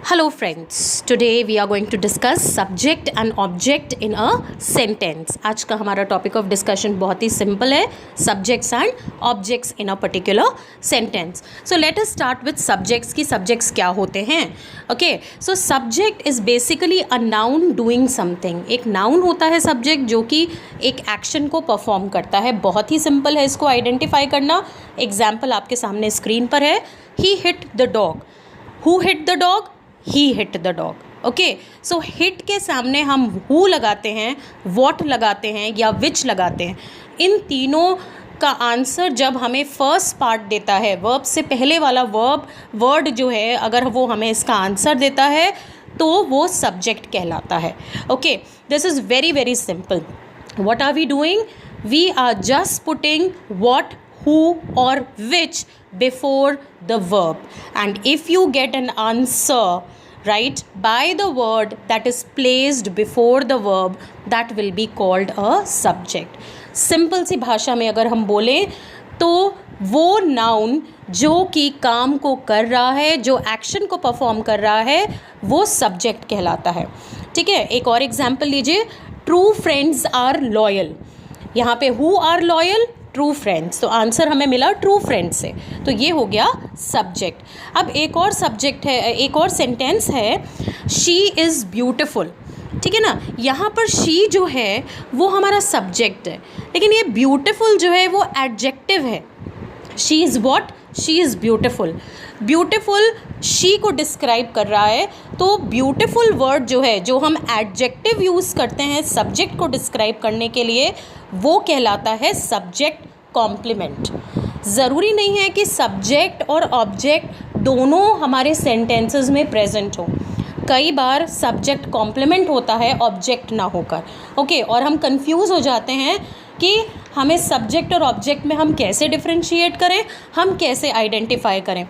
Hello friends, today we are going to discuss subject and object in a sentence. आज का हमारा topic of discussion बहुत ही simple है, subjects and objects in a particular sentence. So let us start with subjects की subjects क्या होते हैं. Okay, so subject is basically a noun doing something. एक noun होता है subject जो कि एक action को perform करता है. बहुत ही simple है इसको identify करना. Example आपके सामने screen पर है. He hit the dog. Who hit the dog? He hit the dog. Okay, so hit के सामने हम who लगाते हैं, what लगाते हैं या which लगाते हैं. इन तीनों का आंसर जब हमें फर्स्ट पार्ट देता है, वर्ब से पहले वाला वर्ड जो है, अगर वो हमें इसका आंसर देता है तो वो सब्जेक्ट कहलाता है. Okay, this is very very simple. What are we doing? We are just putting what, who or which before the verb, and if you get an answer right by the word that is placed before the verb, that will be called a subject. Simple सी भाषा में अगर हम बोलें तो वो noun जो कि काम को कर रहा है, जो एक्शन को परफॉर्म कर रहा है, वो सब्जेक्ट कहलाता है. ठीक है, एक और एग्जाम्पल लीजिए. True friends are loyal. यहाँ पे who are loyal? True friends. तो आंसर हमें मिला ट्रू फ्रेंड्स से, तो ये हो गया सब्जेक्ट. अब एक और सब्जेक्ट है, एक और सेंटेंस है, शी इज़ ब्यूटिफुल. ठीक है ना, यहाँ पर शी जो है वो हमारा सब्जेक्ट है, लेकिन ये ब्यूटिफुल जो है वो एडजेक्टिव है. She is what? She is beautiful. Beautiful she को डिस्क्राइब कर रहा है, तो ब्यूटिफुल वर्ड जो है, जो हम एडजेक्टिव यूज़ करते हैं सब्जेक्ट को डिस्क्राइब करने के लिए, वो कहलाता है सब्जेक्ट कॉम्प्लीमेंट. ज़रूरी नहीं है कि सब्जेक्ट और ऑब्जेक्ट दोनों हमारे सेंटेंसेस में प्रेजेंट हो. कई बार सब्जेक्ट कॉम्प्लीमेंट होता है ऑब्जेक्ट ना होकर. ओके, और हम कंफ्यूज हो जाते हैं कि हमें सब्जेक्ट और ऑब्जेक्ट में हम कैसे डिफ्रेंशिएट करें, हम कैसे आइडेंटिफाई करें.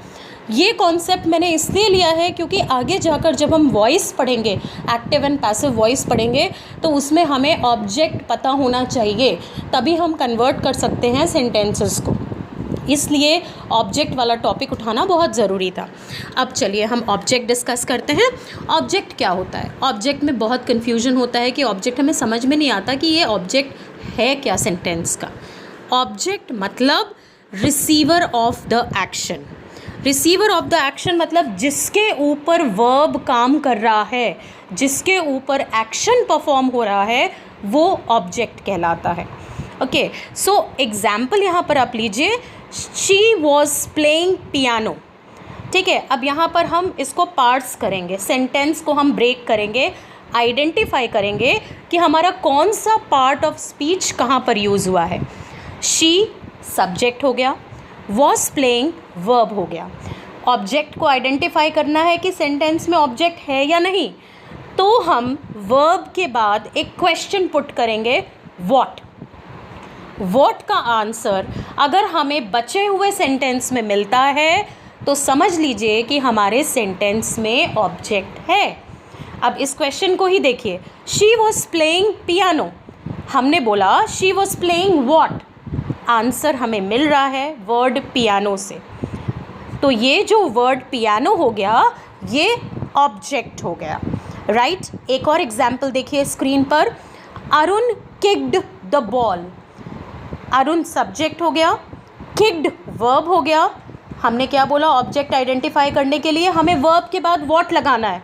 ये कॉन्सेप्ट मैंने इसलिए लिया है क्योंकि आगे जाकर जब हम वॉइस पढ़ेंगे, एक्टिव एंड पैसिव वॉइस पढ़ेंगे, तो उसमें हमें ऑब्जेक्ट पता होना चाहिए, तभी हम कन्वर्ट कर सकते हैं सेंटेंसेस को. इसलिए ऑब्जेक्ट वाला टॉपिक उठाना बहुत ज़रूरी था. अब चलिए हम ऑब्जेक्ट डिस्कस करते हैं. ऑब्जेक्ट क्या होता है? ऑब्जेक्ट में बहुत कन्फ्यूजन होता है कि ऑब्जेक्ट हमें समझ में नहीं आता कि ये ऑब्जेक्ट है क्या सेंटेंस का. ऑब्जेक्ट मतलब receiver of the action. Receiver of the action मतलब जिसके ऊपर वर्ब काम कर रहा है, जिसके ऊपर एक्शन परफॉर्म हो रहा है, वो ऑब्जेक्ट कहलाता है. ओके, सो एग्जाम्पल यहाँ पर आप लीजिए. She was playing piano. ठीक है, अब यहाँ पर हम इसको पार्ट्स करेंगे, सेंटेंस को हम ब्रेक करेंगे, आइडेंटिफाई करेंगे कि हमारा कौन सा पार्ट ऑफ स्पीच कहाँ पर यूज़ हुआ है. शी सब्जेक्ट हो गया, वॉज प्लेइंग वर्ब हो गया. ऑब्जेक्ट को आइडेंटिफाई करना है कि सेंटेंस में ऑब्जेक्ट है या नहीं, तो हम वर्ब के बाद एक क्वेश्चन पुट करेंगे, व्हाट. व्हाट का आंसर अगर हमें बचे हुए सेंटेंस में मिलता है तो समझ लीजिए कि हमारे सेंटेंस में ऑब्जेक्ट है. अब इस क्वेश्चन को ही देखिए. शी वॉज प्लेइंग पियानो, हमने बोला she was playing what. Answer हमें मिल रहा है वर्ड पियानो से, तो ये जो वर्ड पियानो हो गया ये ऑब्जेक्ट हो गया. राइट, एक और एग्जाम्पल देखिए स्क्रीन पर. Arun kicked the ball. Arun subject हो गया, किक्ड वर्ब हो गया. हमने क्या बोला? ऑब्जेक्ट आइडेंटिफाई करने के लिए हमें वर्ब के बाद व्हाट लगाना है.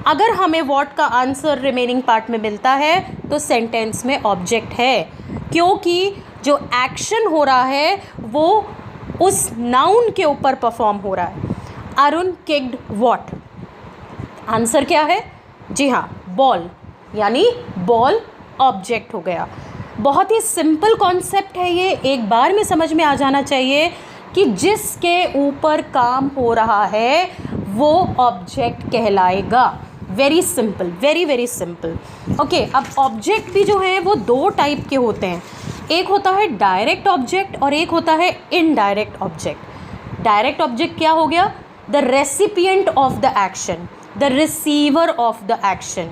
अगर हमें व्हाट का आंसर रिमेनिंग पार्ट में मिलता है तो सेंटेंस में ऑब्जेक्ट है, क्योंकि जो एक्शन हो रहा है वो उस नाउन के ऊपर परफॉर्म हो रहा है. Arun kicked what. आंसर क्या है? जी हाँ, बॉल, यानी बॉल ऑब्जेक्ट हो गया. बहुत ही सिंपल कॉन्सेप्ट है ये, एक बार में समझ में आ जाना चाहिए कि जिसके ऊपर काम हो रहा है वो ऑब्जेक्ट कहलाएगा. Very simple, very very simple. Okay, अब ऑब्जेक्ट भी जो है वो दो टाइप के होते हैं. एक होता है डायरेक्ट ऑब्जेक्ट और एक होता है इनडायरेक्ट ऑब्जेक्ट. डायरेक्ट ऑब्जेक्ट क्या हो गया? The recipient of the action, the receiver of the action.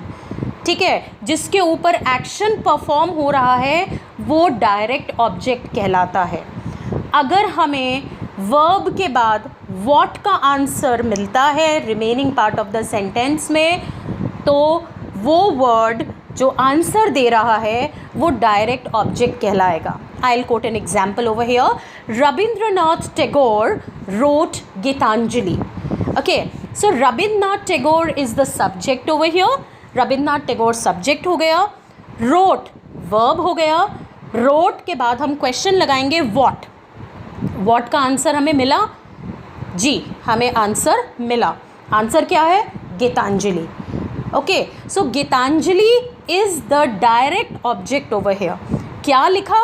ठीक है, जिसके ऊपर एक्शन परफॉर्म हो रहा है वो डायरेक्ट ऑब्जेक्ट कहलाता है. अगर हमें वर्ब के बाद what का आंसर मिलता है remaining part of the sentence में, तो वो वर्ड जो आंसर दे रहा है वो डायरेक्ट ऑब्जेक्ट कहलाएगा. I'll quote an example over here. Rabindranath Tagore wrote Gitanjali. Okay, so Rabindranath Tagore is the subject over here. Rabindranath Tagore subject हो गया, wrote verb हो गया, wrote के बाद हम क्वेश्चन लगाएंगे what. what का आंसर हमें मिला जी, हमें आंसर मिला. आंसर क्या है? Gitanjali. Okay, so Gitanjali is the direct object over here. क्या लिखा?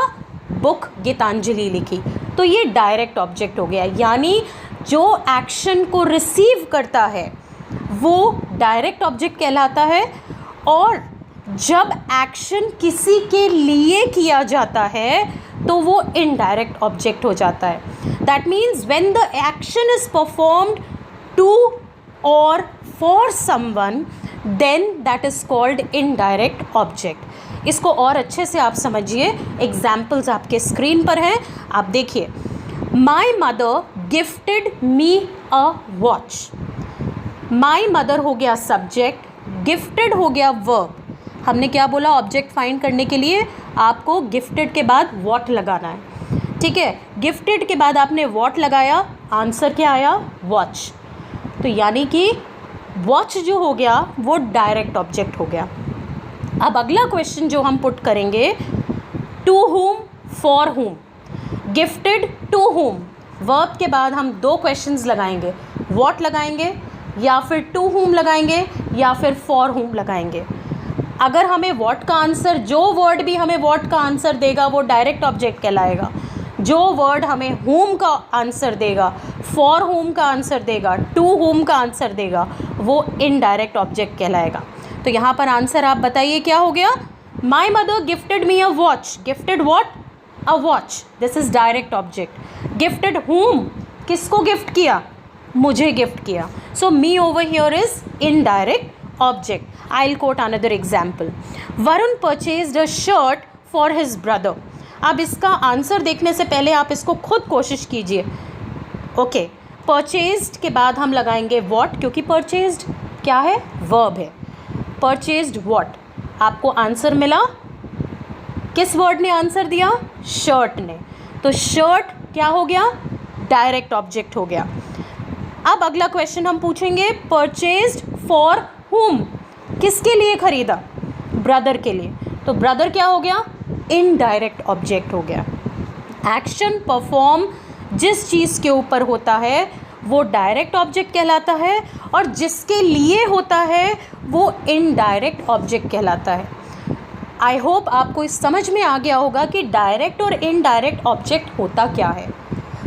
बुक गीतांजलि लिखी, तो ये डायरेक्ट ऑब्जेक्ट हो गया. यानी जो एक्शन को रिसीव करता है वो डायरेक्ट ऑब्जेक्ट कहलाता है, और जब एक्शन किसी के लिए किया जाता है तो वो इनडायरेक्ट ऑब्जेक्ट हो जाता है. That means when the action is performed to or for someone, then that is called indirect object. इसको और अच्छे से आप समझिए. एग्जाम्पल्स आपके स्क्रीन पर हैं, आप देखिए. माई mother gifted me a watch. My mother हो गया सब्जेक्ट, गिफ्टेड हो गया वर्ब. हमने क्या बोला? ऑब्जेक्ट फाइंड करने के लिए आपको गिफ्टेड के बाद वॉट लगाना है. ठीक है, गिफ्टेड के बाद आपने वॉट लगाया, आंसर क्या आया? वॉच. तो यानी कि वॉच जो हो गया वो डायरेक्ट ऑब्जेक्ट हो गया. अब अगला क्वेश्चन जो हम पुट करेंगे, टू हुम, फॉर हुम. गिफ्टेड टू हुम, वर्ब के बाद हम दो क्वेश्चंस लगाएंगे. वॉट लगाएंगे या फिर टू हुम लगाएंगे या फिर फॉर हुम लगाएंगे. अगर हमें वॉट का आंसर, जो वर्ड भी हमें वॉट का आंसर देगा वो डायरेक्ट ऑब्जेक्ट कहलाएगा. जो वर्ड हमें हुम का आंसर देगा, फॉर हुम का आंसर देगा, टू हुम का आंसर देगा, वो इनडायरेक्ट ऑब्जेक्ट कहलाएगा. तो यहाँ पर आंसर आप बताइए क्या हो गया? My mother gifted me a watch. Gifted what? A watch. This is direct object. Gifted whom, किसको गिफ्ट किया? मुझे गिफ्ट किया. So me over here is indirect object. I'll quote another example. Varun purchased a shirt for his brother. अब इसका answer देखने से पहले आप इसको खुद कोशिश कीजिए. ओके, परचेज्ड के बाद हम लगाएंगे what, क्योंकि परचेज्ड क्या है? वर्ब है. परचेज्ड what, आपको आंसर मिला. किस वर्ड ने आंसर दिया? शर्ट ने. तो शर्ट क्या हो गया? डायरेक्ट ऑब्जेक्ट हो गया. अब अगला क्वेश्चन हम पूछेंगे, परचेज्ड फॉर हुम, किसके लिए खरीदा? ब्रदर के लिए. तो ब्रदर क्या हो गया? इनडायरेक्ट ऑब्जेक्ट हो गया. एक्शन परफॉर्म जिस चीज़ के ऊपर होता है वो डायरेक्ट ऑब्जेक्ट कहलाता है, और जिसके लिए होता है वो इनडायरेक्ट ऑब्जेक्ट कहलाता है. आई होप आपको इस समझ में आ गया होगा कि डायरेक्ट और इनडायरेक्ट ऑब्जेक्ट होता क्या है.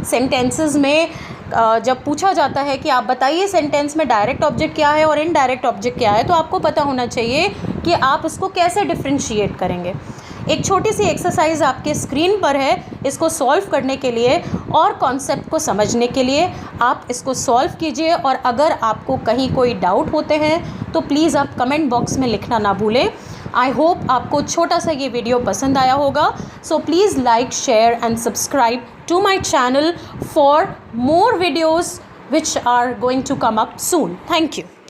सेंटेंसेस में जब पूछा जाता है कि आप बताइए सेंटेंस में डायरेक्ट ऑब्जेक्ट क्या है और इनडायरेक्ट ऑब्जेक्ट क्या है, तो आपको पता होना चाहिए कि आप उसको कैसे डिफ्रेंशिएट करेंगे. एक छोटी सी एक्सरसाइज आपके स्क्रीन पर है. इसको सॉल्व करने के लिए और कॉन्सेप्ट को समझने के लिए आप इसको सॉल्व कीजिए, और अगर आपको कहीं कोई डाउट होते हैं तो प्लीज़ आप कमेंट बॉक्स में लिखना ना भूलें. आई होप आपको छोटा सा ये वीडियो पसंद आया होगा. So please like, share and subscribe to my channel for more videos which are going to come up soon. Thank you.